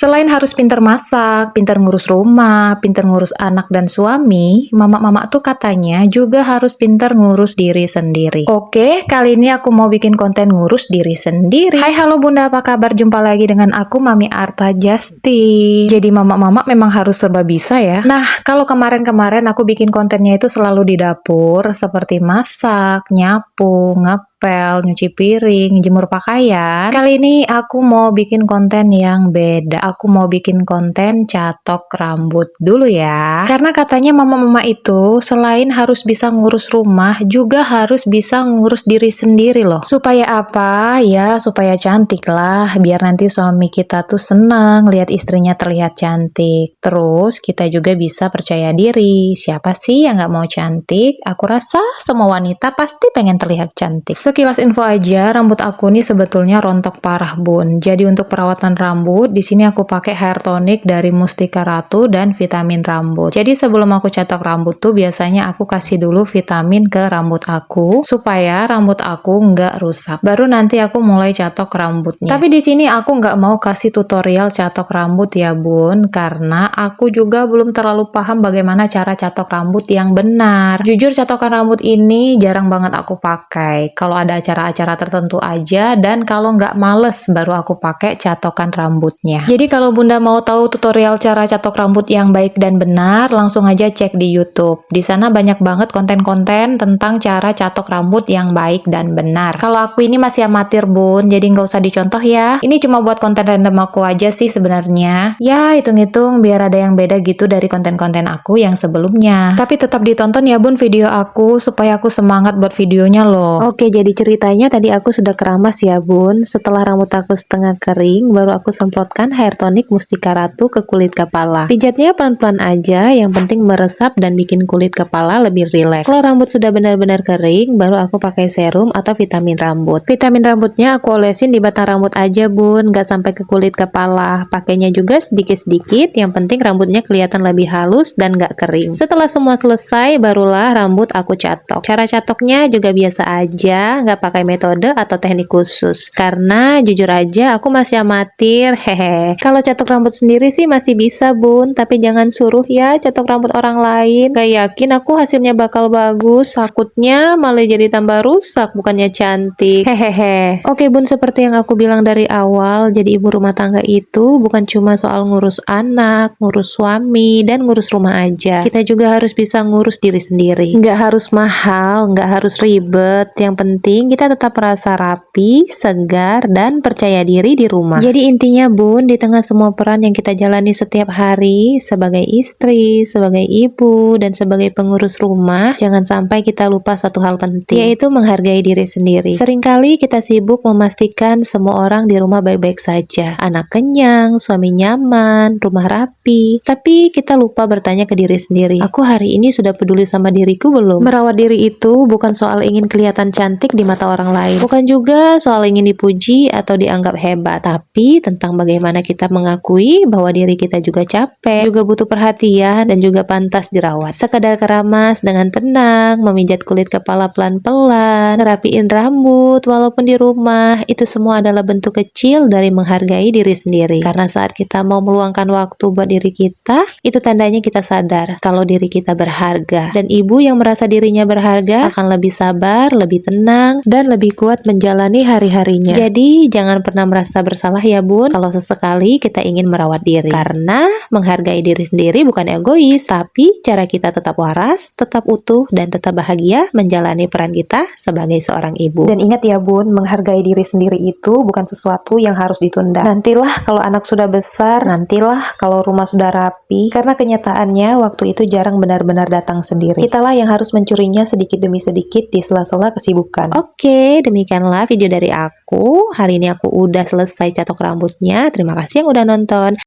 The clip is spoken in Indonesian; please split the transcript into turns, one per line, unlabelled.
Selain harus pinter masak, pinter ngurus rumah, pinter ngurus anak dan suami, mama-mama tuh katanya juga harus pinter ngurus diri sendiri. Oke, kali ini aku mau bikin konten ngurus diri sendiri. Hai, halo Bunda, apa kabar? Jumpa lagi dengan aku, Mami Arta Justin. Jadi mama-mama memang harus serba bisa ya. Nah, kalau kemarin-kemarin aku bikin kontennya itu selalu di dapur, seperti masak, nyapu, ngepel, nyuci piring, jemur pakaian. Kali ini aku mau bikin konten yang beda. Aku mau bikin konten catok rambut dulu ya. Karena katanya mama-mama itu selain harus bisa ngurus rumah, juga harus bisa ngurus diri sendiri loh. Supaya apa? Ya, supaya cantik lah. Biar nanti suami kita tuh seneng lihat istrinya terlihat cantik. Terus kita juga bisa percaya diri. Siapa sih yang nggak mau cantik? Aku rasa semua wanita pasti pengen terlihat cantik. Sekilas info aja, rambut aku nih sebetulnya rontok parah bun. Jadi untuk perawatan rambut, di sini aku pakai hair tonic dari Mustika Ratu dan vitamin rambut. Jadi sebelum aku catok rambut tuh biasanya aku kasih dulu vitamin ke rambut aku supaya rambut aku nggak rusak. Baru nanti aku mulai catok rambutnya. Tapi di sini aku nggak mau kasih tutorial catok rambut ya bun, karena aku juga belum terlalu paham bagaimana cara catok rambut yang benar. Jujur catokan rambut ini jarang banget aku pakai. Kalau ada acara-acara tertentu aja, dan kalau nggak males baru aku pakai catokan rambutnya. Jadi kalau Bunda mau tahu tutorial cara catok rambut yang baik dan benar, langsung aja cek di YouTube. Di sana banyak banget konten-konten tentang cara catok rambut yang baik dan benar. Kalau aku ini masih amatir bun, jadi nggak usah dicontoh ya. Ini cuma buat konten random aku aja sih sebenarnya. Ya hitung-hitung biar ada yang beda gitu dari konten-konten aku yang sebelumnya. Tapi tetap ditonton ya bun video aku, supaya aku semangat buat videonya loh. Oke, jadi ceritanya tadi aku sudah keramas ya bun. Setelah rambut aku setengah kering, baru aku semprotkan hair tonic Mustika Ratu ke kulit kepala. Pijatnya pelan-pelan aja, yang penting meresap dan bikin kulit kepala lebih rileks. Kalau rambut sudah benar-benar kering, baru aku pakai serum atau vitamin rambut. Vitamin rambutnya aku olesin di batang rambut aja bun, gak sampai ke kulit kepala. Pakainya juga sedikit-sedikit, yang penting rambutnya kelihatan lebih halus dan gak kering. Setelah semua selesai, barulah rambut aku catok. Cara catoknya juga biasa aja, gak pakai metode atau teknik khusus. Karena jujur aja aku masih amatir, hehe. Kalau catok rambut sendiri sih masih bisa bun, tapi jangan suruh ya catok rambut orang lain. Gak yakin aku hasilnya bakal bagus, takutnya malah jadi tambah rusak bukannya cantik, hehehe. Oke bun, seperti yang aku bilang dari awal, jadi ibu rumah tangga itu bukan cuma soal ngurus anak, ngurus suami, dan ngurus rumah aja. Kita juga harus bisa ngurus diri sendiri. Nggak harus mahal, nggak harus ribet, yang penting kita tetap merasa rapi, segar, dan percaya diri di rumah. Jadi intinya bun, di tengah semua peran yang kita jalani setiap hari sebagai istri, sebagai ibu, dan sebagai pengurus rumah, jangan sampai kita lupa satu hal penting, yaitu menghargai diri sendiri. Seringkali kita sibuk memastikan semua orang di rumah baik-baik saja, anak kenyang, suami nyaman, rumah rapi, tapi kita lupa bertanya ke diri sendiri, aku hari ini sudah peduli sama diriku belum? Merawat diri itu bukan soal ingin kelihatan cantik di mata orang lain, bukan juga soal ingin dipuji atau dianggap hebat, tapi tentang bagaimana kita mengakui bahwa diri kita juga capek, juga butuh perhatian, dan juga pantas dirawat. Sekadar keramas dengan tenang, memijat kulit kepala pelan-pelan, ngerapiin rambut walaupun di rumah, itu semua adalah bentuk kecil dari menghargai diri sendiri. Karena saat kita mau meluangkan waktu buat diri kita, itu tandanya kita sadar kalau diri kita berharga. Dan ibu yang merasa dirinya berharga akan lebih sabar, lebih tenang, dan lebih kuat menjalani hari-harinya. Jadi jangan pernah merasa bersalah ya bun, kalau sesekali kita ingin merawat diri. Karena menghargai diri sendiri bukan egois, tapi cara kita tetap waras, tetap utuh, dan tetap bahagia menjalani peran kita sebagai seorang ibu. Dan ingat ya bun, menghargai diri sendiri itu bukan sesuatu yang harus ditunda. Nantilah kalau anak sudah besar, nantilah kalau rumah sudah rapi, karena kenyataannya waktu itu jarang benar-benar datang sendiri. Kitalah yang harus mencurinya sedikit demi sedikit di sela-sela kesibukan. Oke, demikianlah video dari aku. Hari ini aku udah selesai catok rambutnya. Terima kasih yang udah nonton.